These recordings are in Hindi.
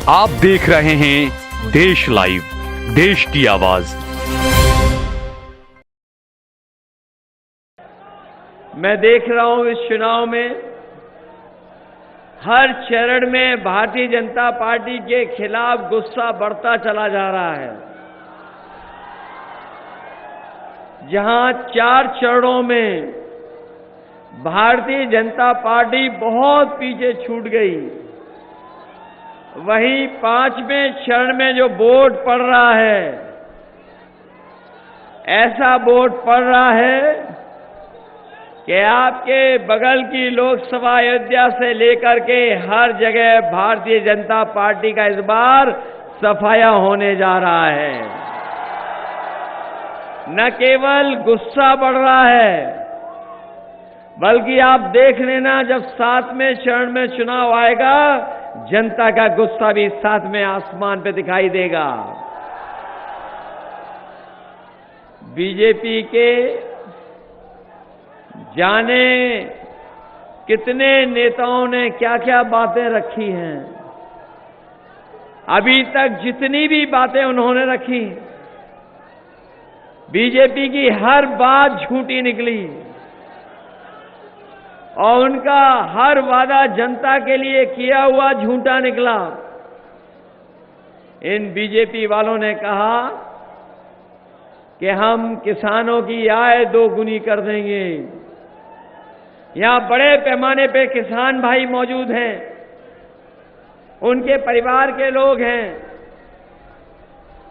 आप देख रहे हैं देश लाइव, देश की आवाज। मैं देख रहा हूं इस चुनाव में हर चरण में भारतीय जनता पार्टी के खिलाफ गुस्सा बढ़ता चला जा रहा है। जहां 4 चरणों में भारतीय जनता पार्टी बहुत पीछे छूट गई, वहीं 5वें चरण में जो वोट पड़ रहा है, ऐसा वोट पड़ रहा है कि आपके बगल की लोकसभा अयोध्या से लेकर के हर जगह भारतीय जनता पार्टी का इस बार सफाया होने जा रहा है। न केवल गुस्सा बढ़ रहा है, बल्कि आप देख लेना जब 7वें चरण में चुनाव आएगा, जनता का गुस्सा भी 7वें आसमान पे दिखाई देगा। बीजेपी के जाने कितने नेताओं ने क्या क्या बातें रखी हैं। अभी तक जितनी भी बातें उन्होंने रखी, बीजेपी की हर बात झूठी निकली और उनका हर वादा जनता के लिए किया हुआ झूठा निकला। इन बीजेपी वालों ने कहा कि हम किसानों की आय 2 गुनी कर देंगे। यहां बड़े पैमाने पे किसान भाई मौजूद हैं, उनके परिवार के लोग हैं।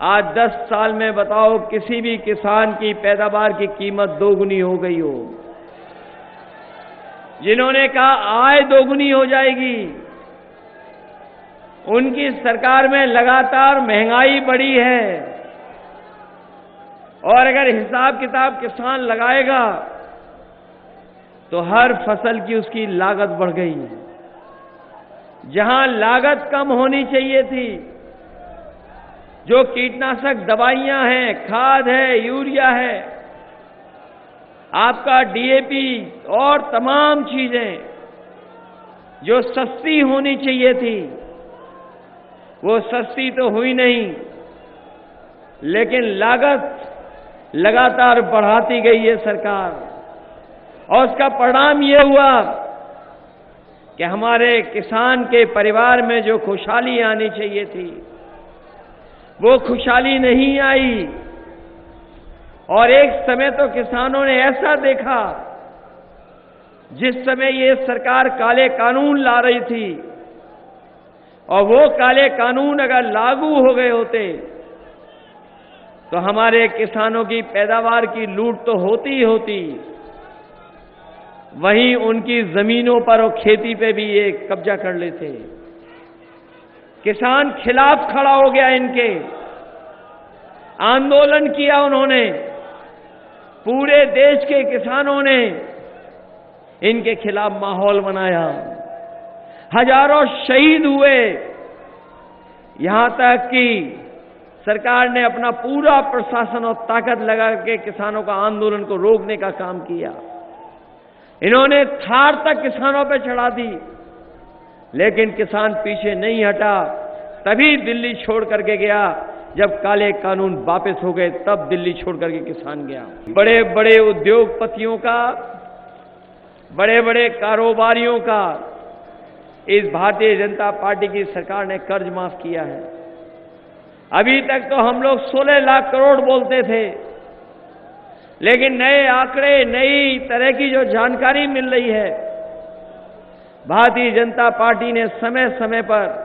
आज 10 साल में बताओ किसी भी किसान की पैदावार की कीमत 2 गुनी हो गई हो। जिन्होंने कहा आय 2 गुनी हो जाएगी, उनकी सरकार में लगातार महंगाई बढ़ी है। और अगर हिसाब किताब किसान लगाएगा तो हर फसल की उसकी लागत बढ़ गई है। जहां लागत कम होनी चाहिए थी, जो कीटनाशक दवाइयां हैं, खाद है, यूरिया है, आपका डीएपी और तमाम चीजें जो सस्ती होनी चाहिए थी, वो सस्ती तो हुई नहीं, लेकिन लागत लगातार बढ़ाती गई है सरकार। और उसका परिणाम ये हुआ कि हमारे किसान के परिवार में जो खुशहाली आनी चाहिए थी, वो खुशहाली नहीं आई। और एक समय तो किसानों ने ऐसा देखा, जिस समय ये सरकार काले कानून ला रही थी, और वो काले कानून अगर लागू हो गए होते तो हमारे किसानों की पैदावार की लूट तो होती ही होती, वहीं उनकी जमीनों पर और खेती पे भी ये कब्जा कर लेते। किसान खिलाफ खड़ा हो गया, इनके आंदोलन किया उन्होंने। पूरे देश के किसानों ने इनके खिलाफ माहौल बनाया, हजारों शहीद हुए। यहां तक कि सरकार ने अपना पूरा प्रशासन और ताकत लगा के किसानों का आंदोलन को रोकने का काम किया। इन्होंने थार तक किसानों पे चढ़ा दी, लेकिन किसान पीछे नहीं हटा। तभी दिल्ली छोड़ करके गया, जब काले कानून वापस हो गए, तब दिल्ली छोड़ करके किसान गया। बड़े बड़े उद्योगपतियों का, बड़े बड़े कारोबारियों का इस भारतीय जनता पार्टी की सरकार ने कर्ज माफ किया है। अभी तक तो हम लोग 16 लाख करोड़ बोलते थे, लेकिन नए आंकड़े, नई तरह की जो जानकारी मिल रही है, भारतीय जनता पार्टी ने समय समय पर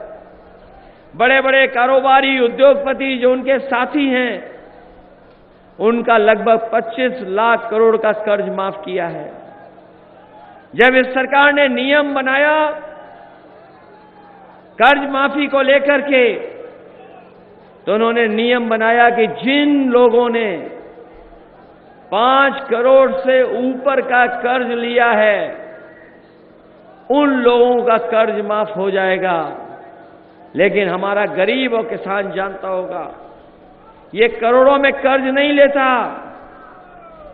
बड़े बड़े कारोबारी, उद्योगपति जो उनके साथी हैं, उनका लगभग 25 लाख करोड़ का कर्ज माफ किया है। जब इस सरकार ने नियम बनाया कर्ज माफी को लेकर के, तो उन्होंने नियम बनाया कि जिन लोगों ने 5 करोड़ से ऊपर का कर्ज लिया है, उन लोगों का कर्ज माफ हो जाएगा। लेकिन हमारा गरीब और किसान जानता होगा, ये करोड़ों में कर्ज नहीं लेता,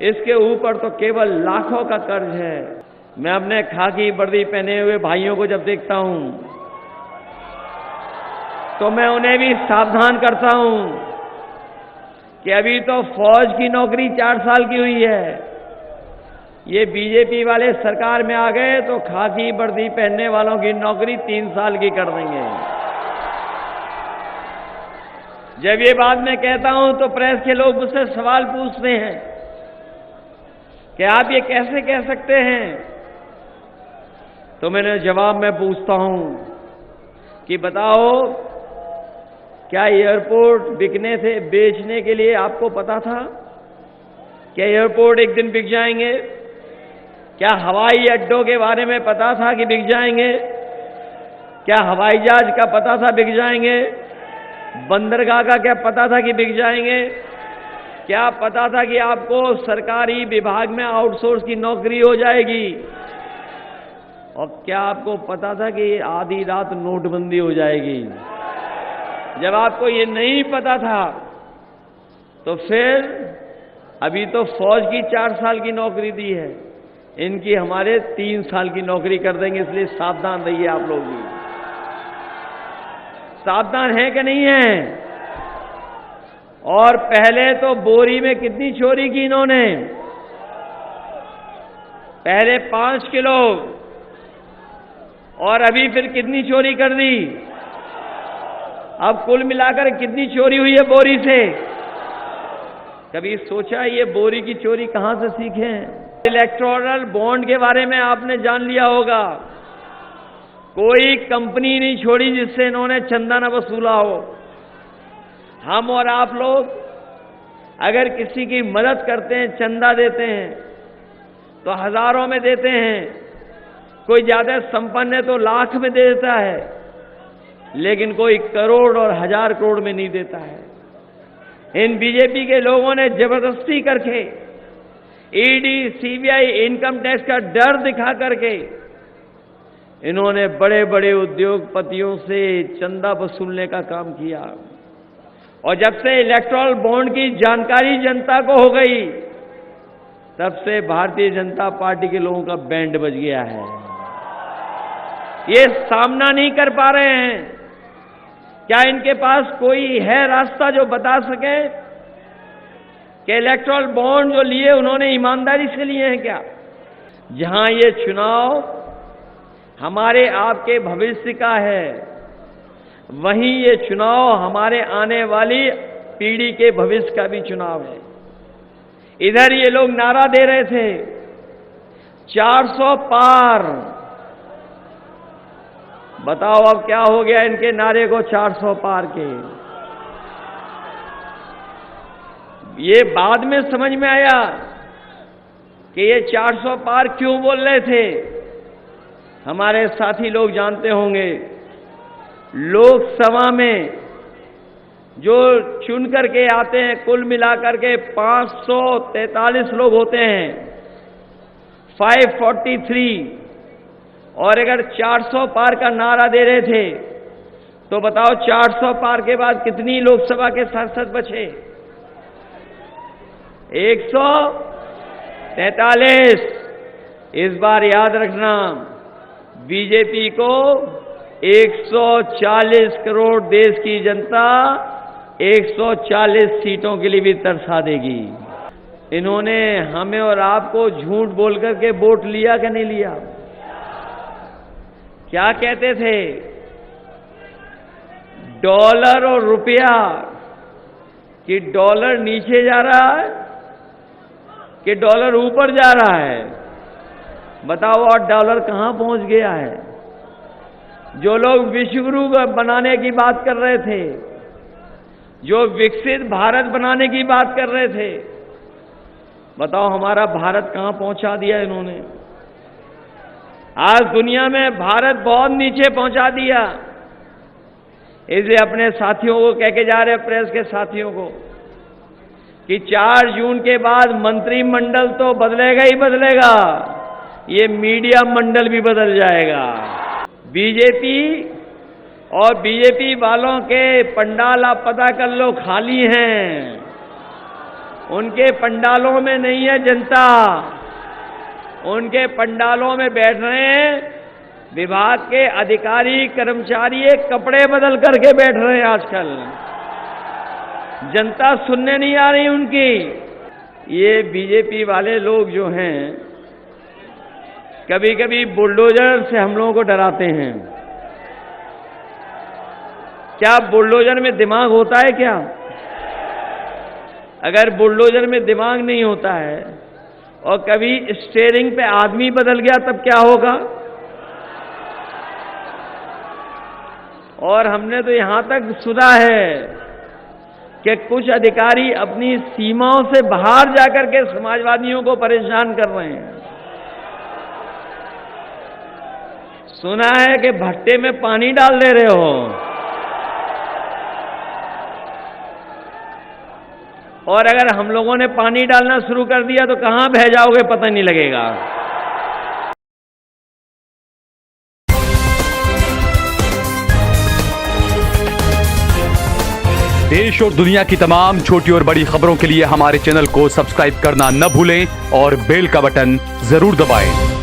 इसके ऊपर तो केवल लाखों का कर्ज है। मैं अपने खाकी वर्दी पहने हुए भाइयों को जब देखता हूं, तो मैं उन्हें भी सावधान करता हूं कि अभी तो फौज की नौकरी 4 साल की हुई है। ये बीजेपी वाले सरकार में आ गए तो खाकी वर्दी पहनने वालों की नौकरी 3 साल की कर देंगे। जब ये बात मैं कहता हूं तो प्रेस के लोग मुझसे सवाल पूछते हैं कि आप ये कैसे कह सकते हैं। तो मैंने जवाब में पूछता हूं कि बताओ, क्या एयरपोर्ट बिकने से बेचने के लिए आपको पता था? क्या एयरपोर्ट एक दिन बिक जाएंगे? क्या हवाई अड्डों के बारे में पता था कि बिक जाएंगे? क्या हवाई जहाज का पता था बिक जाएंगे? बंदरगाह का क्या पता था कि बिक जाएंगे? क्या पता था कि आपको सरकारी विभाग में आउटसोर्स की नौकरी हो जाएगी? और क्या आपको पता था कि आधी रात नोटबंदी हो जाएगी? जब आपको ये नहीं पता था तो फिर अभी तो फौज की 4 साल की नौकरी दी है, इनकी हमारे 3 साल की नौकरी कर देंगे। इसलिए सावधान रहिए आप लोग भी। सावधान है कि नहीं है? और पहले तो बोरी में कितनी चोरी की इन्होंने? पहले 5 किलो और अभी फिर कितनी चोरी कर दी? अब कुल मिलाकर कितनी चोरी हुई है बोरी से? कभी सोचा ये बोरी की चोरी कहां से सीखे? इलेक्टोरल बॉन्ड के बारे में आपने जान लिया होगा। कोई कंपनी नहीं छोड़ी जिससे इन्होंने चंदा न वसूला हो। हम और आप लोग अगर किसी की मदद करते हैं, चंदा देते हैं तो हजारों में देते हैं, कोई ज्यादा संपन्न है तो लाख में दे देता है, लेकिन कोई करोड़ और 1000 करोड़ में नहीं देता है। इन बीजेपी के लोगों ने जबरदस्ती करके ईडी, सीबीआई, इनकम टैक्स का डर दिखा करके इन्होंने बड़े बड़े उद्योगपतियों से चंदा वसूलने का काम किया। और जब से इलेक्टोरल बॉन्ड की जानकारी जनता को हो गई, तब से भारतीय जनता पार्टी के लोगों का बैंड बज गया है। ये सामना नहीं कर पा रहे हैं। क्या इनके पास कोई है रास्ता जो बता सके कि इलेक्टोरल बॉन्ड जो लिए उन्होंने ईमानदारी से लिए हैं क्या? जहां ये चुनाव हमारे आपके भविष्य का है, वहीं ये चुनाव हमारे आने वाली पीढ़ी के भविष्य का भी चुनाव है। इधर ये लोग नारा दे रहे थे 400 पार। बताओ अब क्या हो गया इनके नारे को 400 पार के? ये बाद में समझ में आया कि ये 400 पार क्यों बोल रहे थे। हमारे साथी लोग जानते होंगे, लोकसभा में जो चुन करके आते हैं कुल मिलाकर के 543 लोग होते हैं, 543। और अगर 400 पार का नारा दे रहे थे तो बताओ 400 पार के बाद कितनी लोकसभा के सांसद बचे? 143। इस बार याद रखना, बीजेपी को 140 करोड़ देश की जनता 140 सीटों के लिए भी तरसा देगी। इन्होंने हमें और आपको झूठ बोल करके वोट लिया कि नहीं लिया? क्या कहते थे? डॉलर और रुपया, कि डॉलर नीचे जा रहा है कि डॉलर ऊपर जा रहा है? बताओ, और डॉलर कहां पहुंच गया है? जो लोग विश्वगुरु बनाने की बात कर रहे थे, जो विकसित भारत बनाने की बात कर रहे थे, बताओ हमारा भारत कहां पहुंचा दिया इन्होंने? आज दुनिया में भारत बहुत नीचे पहुंचा दिया। इसलिए अपने साथियों को कह के जा रहे हैं, प्रेस के साथियों को, कि 4 जून के बाद मंत्रिमंडल तो बदलेगा ही बदलेगा, ये मीडिया मंडल भी बदल जाएगा। बीजेपी और बीजेपी वालों के पंडाल आप पता कर लो, खाली हैं। उनके पंडालों में नहीं है जनता, उनके पंडालों में बैठ रहे हैं विभाग के अधिकारी कर्मचारी एक कपड़े बदल करके बैठ रहे हैं आजकल। जनता सुनने नहीं आ रही उनकी। ये बीजेपी वाले लोग जो हैं, कभी कभी बुलडोजर से हम लोगों को डराते हैं। क्या बुलडोजर में दिमाग होता है क्या? अगर बुलडोजर में दिमाग नहीं होता है और कभी स्टीयरिंग पे आदमी बदल गया तब क्या होगा? और हमने तो यहां तक सुना है कि कुछ अधिकारी अपनी सीमाओं से बाहर जाकर के समाजवादियों को परेशान कर रहे हैं। सुना है कि भट्टे में पानी डाल दे रहे हो, और अगर हम लोगों ने पानी डालना शुरू कर दिया तो कहां बह जाओगे पता नहीं लगेगा। देश और दुनिया की तमाम छोटी और बड़ी खबरों के लिए हमारे चैनल को सब्सक्राइब करना न भूलें और बेल का बटन जरूर दबाएं।